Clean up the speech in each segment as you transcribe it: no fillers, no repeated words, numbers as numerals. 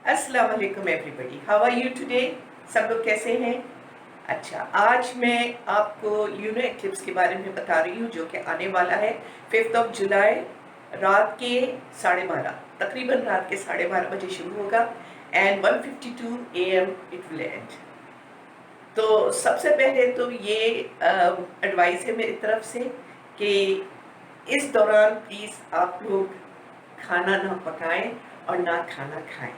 अस्सलाम वालेकुम everybody, how are you today? सब लोग कैसे हैं? अच्छा, आज मैं आपको यूनो एक्लिप्स के बारे में बता रही हूँ जो कि आने वाला है 5 जुलाई रात के 12:30, तकरीबन रात के 12:30 बजे शुरू होगा and 1:52 AM it will and. तो सबसे पहले तो ये एडवाइस है मेरी तरफ से कि इस दौरान प्लीज़ आप लोग खाना ना पकाएं और ना खाना खाएं,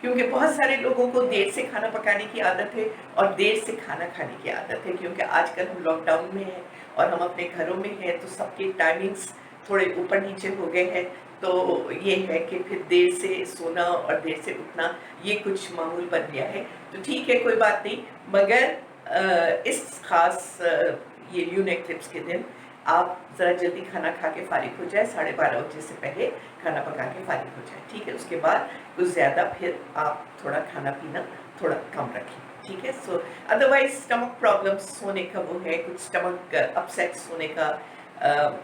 क्योंकि बहुत सारे लोगों को देर से खाना पकाने की आदत है और देर से खाना खाने की आदत है, क्योंकि आजकल हम लॉकडाउन में हैं और हम अपने घरों में हैं, तो सबके टाइमिंग्स थोड़े ऊपर नीचे हो गए हैं। तो ये है कि फिर देर से सोना और देर से उठना ये कुछ मामूल बन गया है। तो ठीक है, कोई बात नहीं, मगर इस खास ये ल्यूनर एक्लिप्स के दिन आप ज़रा जल्दी खाना खा के फारिग हो जाए, 12:30 बजे से पहले खाना पका के फारिग हो जाए, ठीक है? उसके बाद कुछ ज़्यादा फिर आप थोड़ा खाना पीना थोड़ा कम रखें, ठीक है? सो अदरवाइज स्टमक प्रॉब्लम्स होने का वो है, कुछ स्टमक अपसेट्स होने का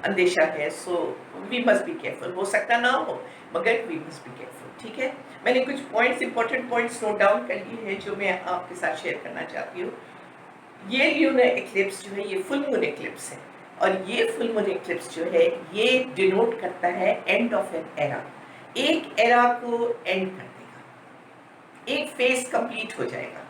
अंदेशा है। So we must be careful, हो सकता ना हो मगर वी मस्ट बी केयरफुल, ठीक है? मैंने कुछ points, important points note down कर लिए हैं जो मैं आपके साथ शेयर करना चाहती हूँ। ये ल्यूनर एक्लिप्स जो है ये फुल मून एक्लिप्स है, और ये फुल मून एक्लिप्स जो है ये डिनोट करता है एंड ऑफ एन एरा। एक एरा को एंड कर देगा, एक फेज कंप्लीट हो जाएगा,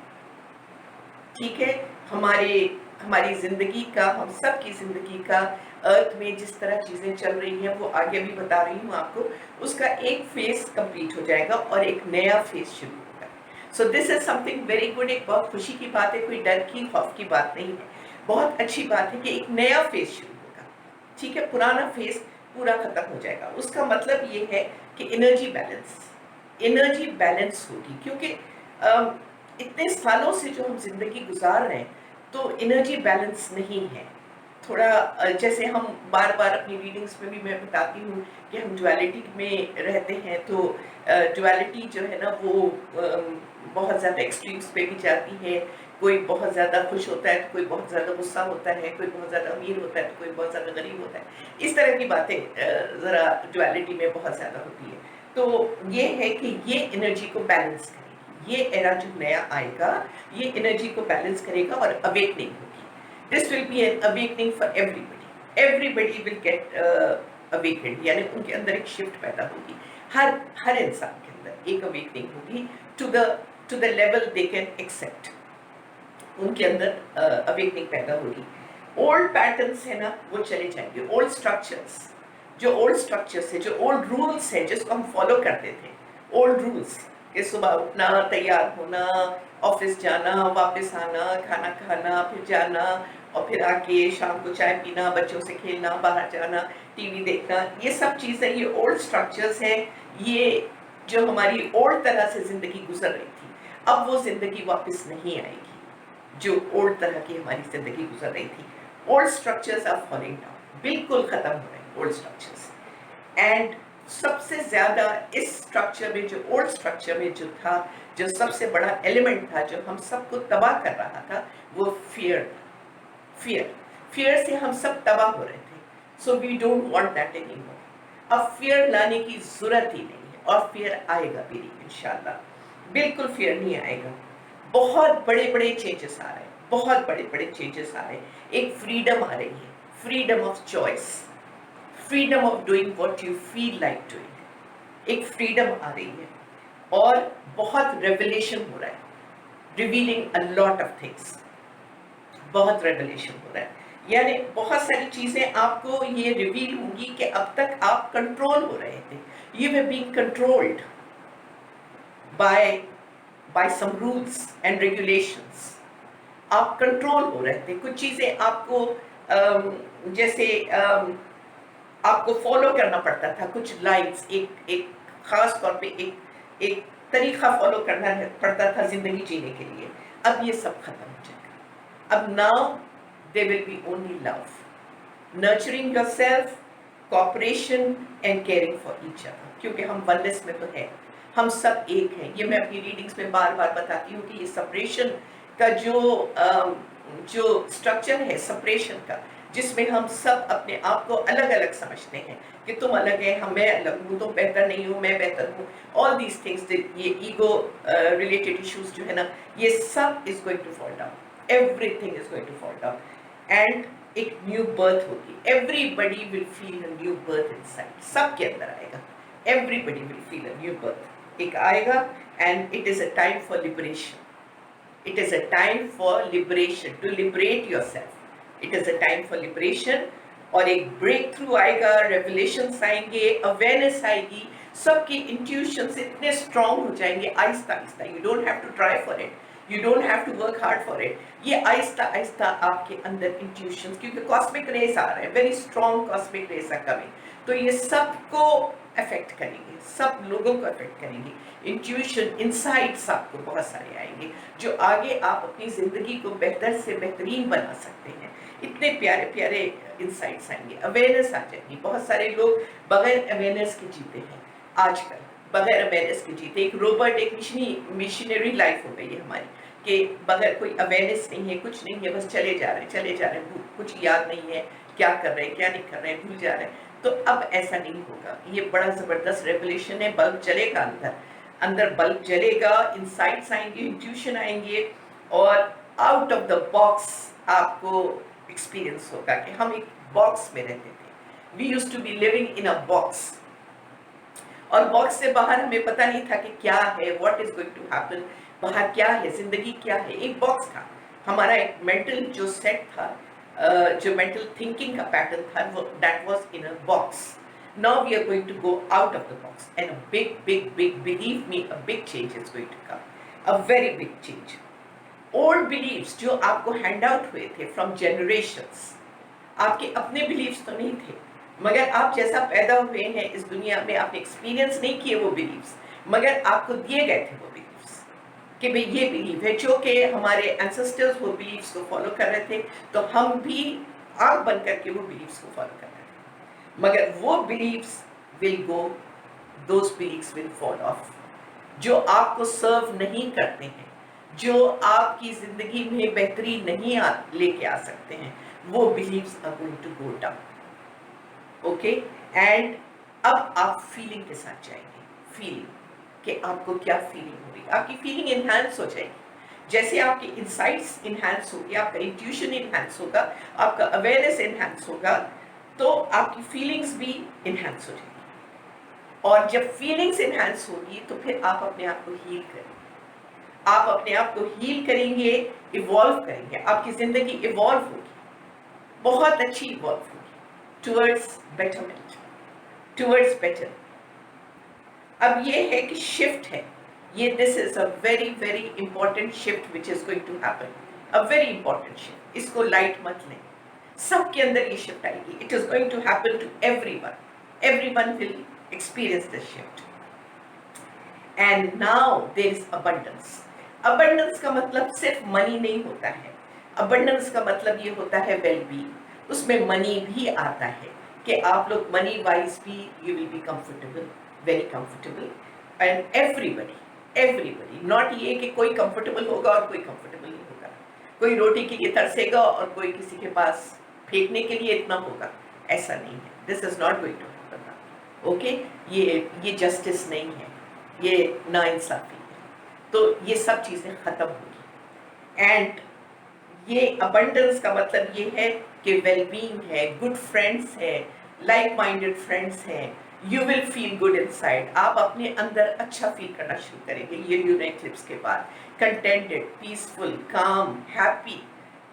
ठीक है? हमारी जिंदगी का, हम सब की जिंदगी का अर्थ में जिस तरह चीजें चल रही हैं वो आगे भी बता रही हूँ आपको, उसका एक फेज कंप्लीट हो जाएगा और एक नया फेज शुरू होगा। So this is something very good, एक बहुत खुशी की बात है, कोई डर की खौफ की बात नहीं है, बहुत अच्छी बात है कि एक नया फेज शुरू होगा, ठीक है? पुराना फेज पूरा खत्म हो जाएगा। उसका मतलब ये है कि एनर्जी बैलेंस होगी, क्योंकि इतने सालों से जो हम जिंदगी गुजार रहे हैं तो एनर्जी बैलेंस नहीं है। थोड़ा जैसे हम बार बार अपनी रीडिंग्स में भी मैं बताती हूँ कि हम डुअलिटी में रहते हैं, तो डुअलिटी जो है ना वो बहुत ज़्यादा एक्सट्रीम्स पे भी जाती है। कोई बहुत ज़्यादा खुश होता है तो कोई बहुत ज़्यादा गुस्सा होता है, कोई बहुत ज़्यादा अमीर होता है तो कोई बहुत ज़्यादा गरीब होता है। इस तरह की बातें ज़रा डुअलिटी में बहुत ज़्यादा होती है। तो ये है कि ये एनर्जी को बैलेंस करेगी, ये एरा जो नया आएगा ये एनर्जी को बैलेंस करेगा और अवेकनिंग होगी। This will be an awakening for everybody will get awakened, यानी उनके अंदर एक शिफ्ट पैदा होगी, हर इंसान के अंदर एक अवेकनिंग होगी to the level they can accept. उनके अंदर अवेकनिंग पैदा होगी। ओल्ड पैटर्न्स है ना वो चले जाएंगे, ओल्ड स्ट्रक्चर्स है, जो ओल्ड रूल्स है जिसको हम फॉलो करते थे, ओल्ड रूल्स कि सुबह उठना, तैयार होना, ऑफिस जाना, वापस आना, खाना खाना, फिर जाना और फिर आके शाम को चाय पीना, बच्चों से खेलना, बाहर जाना, टीवी देखना, ये सब चीज़ें, ये ओल्ड स्ट्रक्चर्स हैं। ये जो हमारी ओल्ड तरह से ज़िंदगी गुजर रही थी, अब वो ज़िंदगी वापस नहीं आएगी जो ओल्ड तरह की हमारी ज़िंदगी गुजर रही थी। Old structures are falling down, बिल्कुल ख़त्म हो रहे हैं ओल्ड स्ट्रक्चर्स। एंड सबसे ज़्यादा इस स्ट्रक्चर में, जो ओल्ड स्ट्रक्चर में जो था, जो सबसे बड़ा एलिमेंट था जो हम सबको तबाह कर रहा था, वो फियर से हम सब तबाह हो रहे थे। So we don't want that anymore. अब फियर लाने की ज़रूरत ही नहीं है, और फियर आएगा भी नहीं इंशाल्लाह, बिल्कुल फियर नहीं आएगा। बहुत बड़े बड़े चेंजेस आ रहे हैं, बहुत बड़े बड़े चेंजेस आ रहे हैं। एक फ्रीडम आ रही है, freedom of choice, freedom of doing what you feel like doing, एक फ्रीडम आ रही है। और बहुत रेवलेशन हो रहा है, revealing a lot of things, बहुत रेवलेशन हो रहा है, यानी बहुत सारी चीजें आपको ये रिवील होंगी कि अब तक आप कंट्रोल हो रहे थे, you were being controlled by some rules and regulations. आप कंट्रोल हो रहे थे, कुछ चीजें आपको जैसे आपको फॉलो करना पड़ता था, कुछ लाइन्स, एक खास तौर पे एक तरीका फॉलो करना पड़ता था जिंदगी जीने के लिए। अब ये सब खत्म हो जाएगा। अब now there will be only love, nurturing yourself, cooperation and caring for each other, क्योंकि हम वननेस में तो है, हम सब एक हैं। ये मैं अपनी रीडिंग्स में बार बार बताती हूँ कि ये सेपरेशन का जो स्ट्रक्चर है सेपरेशन का, जिसमें हम सब अपने आप को अलग अलग समझते हैं कि तुम अलग है, हम मैं अलग हूँ, तुम बेहतर नहीं हूँ, मैं बेहतर हूँ, ऑल दीज थिंग्स, ये ईगो रिलेटेड इश्यूज जो है ना, ये सब is going to fall down, everything is going to fall down, and एक न्यू बर्थ होगी. Everybody will feel a new birth inside, सबके अंदर आएगा, everybody will feel a new birth, एक आएगा, and it is a time for liberation. It is a time for liberation, to liberate yourself. It is a time for liberation. और एक breakthrough आएगा, revelations आएंगे, awareness आएगी, सबके intuitions इतने strong हो जाएंगे आहिस्ता आहिस्ता. You don't have to try for it, you don't have to work hard for it. ये आहिस्ता आहिस्ता आपके अंदर इंट्यूशंस, क्योंकि कॉस्मिक रेस आ रहे हैं, very strong cosmic rays are coming, तो ये सबको अफेक्ट करेंगे, सब लोगों को अफेक्ट करेंगे. इंट्यूशन इनसाइट्स आपको बहुत सारे आएंगे जो आगे आप अपनी जिंदगी को बेहतर से बेहतरीन बना सकते हैं. इतने प्यारे प्यारे इनसाइट्स आएंगे, अवेयरनेस आ जाएगी. बहुत सारे लोग बगैर अवेयरनेस के जीते हैं आजकल, बगैर अवेयरनेस के जीते. एक रोबोट, एक मिशनरी लाइफ हो गई है हमारी, कि बगैर कोई अवेयरनेस नहीं है, कुछ नहीं है, बस चले जा रहे हैं, कुछ याद नहीं है क्या कर रहे हैं, क्या नहीं कर रहे हैं, भूल जा रहे हैं. तो अब ऐसा नहीं होगा. ये बड़ा जबरदस्त रेवलेशन है. बल्ब जलेगा, अंदर बल्ब जलेगा, इनसाइट्स आएंगे, इंट्यूशन आएंगे, और आउट ऑफ द बॉक्स आपको एक्सपीरियंस होगा कि हम एक बॉक्स में रहते थे. We used to be living in a box, और बॉक्स से बाहर हमें पता नहीं था कि क्या है, what is going to happen, बाहर क्या है, जिंदगी क्या है. एक बॉक्स था हमारा, एक मेंटल जो सेट था, जो मेंटल थिंकिंग का पैटर्न था, वो that was in a box. Now we are going to go out of the box, and a big, believe me, a big change is going to come, a very big change. Old beliefs जो आपको hand out हुए थे from generations, आपके अपने beliefs तो नहीं थे, मगर आप जैसा पैदा हुए हैं इस दुनिया में, आपने experience नहीं किए वो beliefs, मगर आपको दिए गए थे वो beliefs, कि भाई ये belief है, जो कि हमारे ancestors वो beliefs को follow कर रहे थे, तो हम भी आँख बंद करके वो beliefs को follow कर रहे थे. मगर वो beliefs will go, those beliefs will fall off. जो आपको सर्व नहीं करते हैं, जो आपकी जिंदगी में बेहतरी नहीं लेके आ सकते हैं, वो beliefs are going to go down. Okay? And अब आप फीलिंग के साथ जाएंगे. फीलिंग कि आपको क्या फीलिंग हो रही है, आपकी फीलिंग इनहैंस हो जाएगी. जैसे आपकी इनसाइट्स इनहैंस होगी, आपका इंट्यूशन इनहैंस होगा, आपका अवेयरनेस इनहैंस होगा, तो आपकी फीलिंग्स भी इनहैंस हो जाएगी. और जब फीलिंग्स इनहैंस होगी तो फिर आप अपने आप को हील करेंगे, आप अपने आप को हील करेंगे, इवॉल्व करेंगे, आपकी जिंदगी इवॉल्व होगी, बहुत अच्छी इवॉल्व होगी टुवर्ड्स बेटरमेंट, टुवर्ड्स बेटर. अब ये है कि शिफ्ट है ये, this is a very very important shift which is going to happen, a very important shift. इसको लाइट मत लें, सबके अंदर ये शिफ्ट आएगी. It is going to happen to everyone, everyone will experience this shift. And now there is abundance. Abundance का मतलब सिर्फ मनी नहीं होता है, अबंडेंस का मतलब ये होता है वेलबींग. उसमें मनी भी आता है कि आप लोग मनी वाइज भी you will be comfortable, very comfortable. And everybody, not ये कि कोई कंफर्टेबल होगा और कोई कंफर्टेबल नहीं होगा, कोई रोटी के लिए तरसेगा और कोई किसी के पास फेंकने के लिए इतना होगा, ऐसा नहीं है. This is not going to happen. Okay, ये जस्टिस नहीं है, ये नाइंसाफी है. तो ये सब चीजें खत्म होगी. एंड ये अबंडेंस का मतलब ये है कि वेलबींग है, गुड फ्रेंड्स है, लाइक माइंडेड फ्रेंड्स हैं. You will feel good inside. आप अपने अंदर अच्छा फील करना शुरू करेंगे ये ल्यूनर इक्लिप्स के बाद. कंटेंटेड, पीसफुल, काम, happy,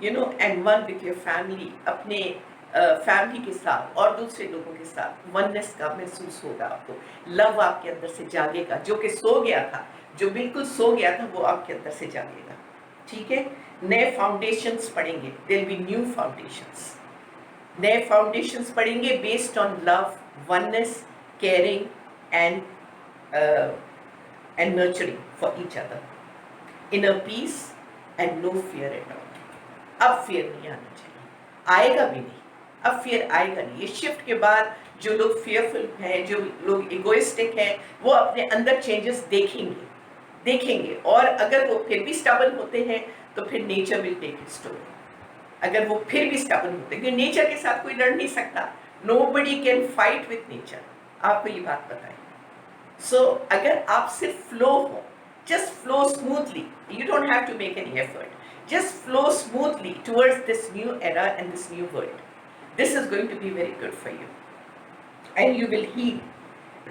you know, and one with your family. अपने फैमिली के साथ और दूसरे लोगों के साथ वननेस का महसूस होगा आपको. लव आपके अंदर से जागेगा, जो कि सो गया था, जो बिल्कुल सो गया था, वो आपके अंदर से जागेगा. ठीक है. नए फाउंडेशंस पढ़ेंगे, there will be new foundations. नए फाउंडेशंस पढ़ेंगे based on love, oneness, caring and nurturing for each other, inner peace and no fear at all. अब fear नहीं आना चाहिए, आएगा भी नहीं, अब fear आएगा नहीं. ये shift के बाद जो लोग fearful हैं, जो लोग egoistic हैं, वो अपने अंदर changes देखेंगे, और अगर वो फिर भी stubborn होते हैं तो फिर nature will take its toll. अगर वो फिर भी स्टबर्न होते हैं, क्योंकि नेचर के साथ कोई लड़ नहीं सकता, nobody can fight with nature, आपको ये बात पता है। So अगर आप सिर्फ फ्लो हो, just flow smoothly, you don't have to make any effort, just flow smoothly towards this new era and this new world, this is going to be very good for you and you will heal।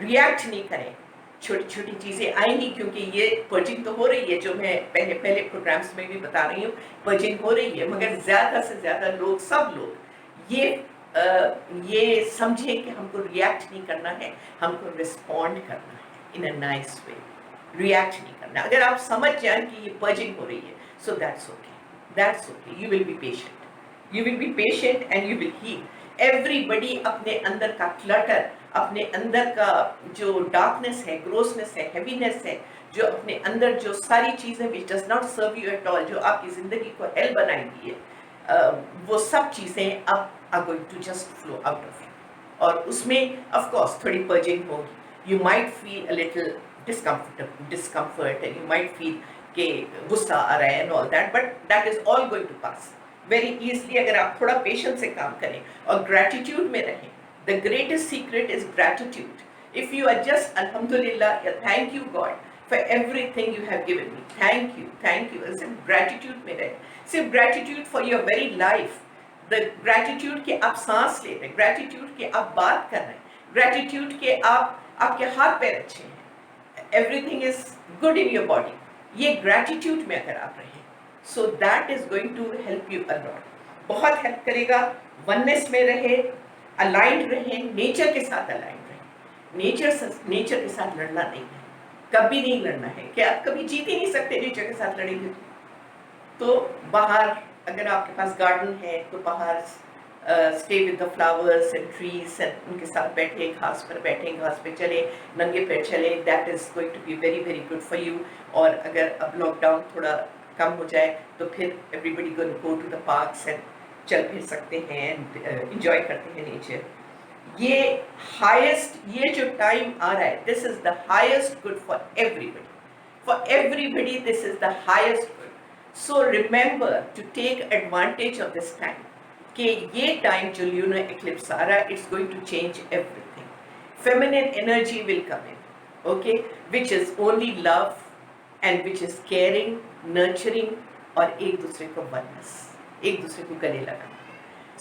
react नहीं करें, छोटी छोटी चीज़ें आएंगी, क्योंकि ये purging तो हो रही है, जो मैं पहले पहले प्रोग्राम्स में भी बता रही हूँ, पर्जिंग हो रही है, मगर ज़्यादा से ज़्यादा लोग, सब लोग ये समझें कि हमको रिएक्ट नहीं करना है, हमको रिस्पॉन्ड करना है इन अ नाइस वे, रिएक्ट नहीं करना। अगर आप समझ जाएं कि ये पर्जिंग हो रही है, so that's okay, you will be patient and you will heal. Everybody अपने अंदर का क्लटर, अपने अंदर का जो डार्कनेस है, ग्रोसनेस है, हेवीनेस है, जो अपने अंदर जो सारी चीज़ें which does not serve you at all, जो आपकी ज़िंदगी को हेल बनाएंगी है, वो सब चीज़ें अब are going to just flow out of you, और उसमें of course थोड़ी purging होगी, you might feel a little discomfort and you might feel कि गुस्सा आ रहा है and all that, but that is all going to pass very easily अगर आप थोड़ा patience से काम करें और gratitude में रहें। The greatest secret is gratitude. If you are just alhamdulillah, thank you God for everything you have given me, thank you, सिर्फ gratitude में रहें, सिर्फ gratitude for your very life, the gratitude कि आप सांस ले रहे हैं, gratitude कि आप बात कर रहे हैं, gratitude कि आपके हाथ पैर अच्छे हैं, everything is good in your body, ये gratitude में अगर आप रहें, so that is going to help you a lot, बहुत help करेगा। oneness में रहे, aligned रहे, nature के साथ aligned रहे, nature के साथ लड़ना नहीं है, कभी नहीं लड़ना है, कि आप कभी जीत ही नहीं सकते nature के साथ लड़ेंगे तो बाहर अगर आपके पास गार्डन है तो बाहर stay with the flowers and trees and उनके साथ बैठे, घास पर बैठे, घास पे चले, नंगे पैर चले, that is going to be very very good for you. और अगर अब लॉकडाउन थोड़ा कम हो जाए तो फिर everybody going go to the parks and चल फिर सकते हैं एंड इंजॉय करते हैं नेचर। ये हाईएस्ट, ये जो टाइम आ रहा है, this is the highest good for everybody, this is the highest. So remember to take advantage of this time, कि ये time जो lunar eclipse आ रहा है, it's going to change everything. Feminine energy will come in, okay, which is only love and which is caring, nurturing और एक दूसरे को oneness, एक दूसरे को गले लगाना।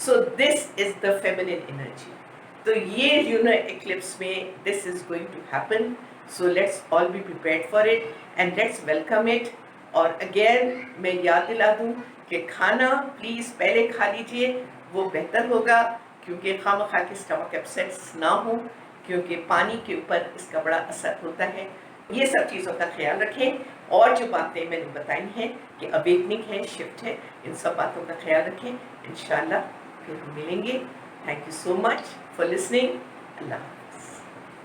So this is the feminine energy. तो ये lunar eclipse में this is going to happen. So let's all be prepared for it and let's welcome it. और अगेन मैं याद दिला दूँ कि खाना प्लीज़ पहले खा लीजिए, वो बेहतर होगा, क्योंकि खामखा के स्टमक अपसेट्स ना हो, क्योंकि पानी के ऊपर इसका बड़ा असर होता है। ये सब चीज़ों का ख्याल रखें, और जो बातें मैंने बताई हैं कि अवेकनिंग है, शिफ्ट है, इन सब बातों का ख्याल रखें। इंशाल्लाह फिर हम मिलेंगे। Thank you so much for listening. Allah.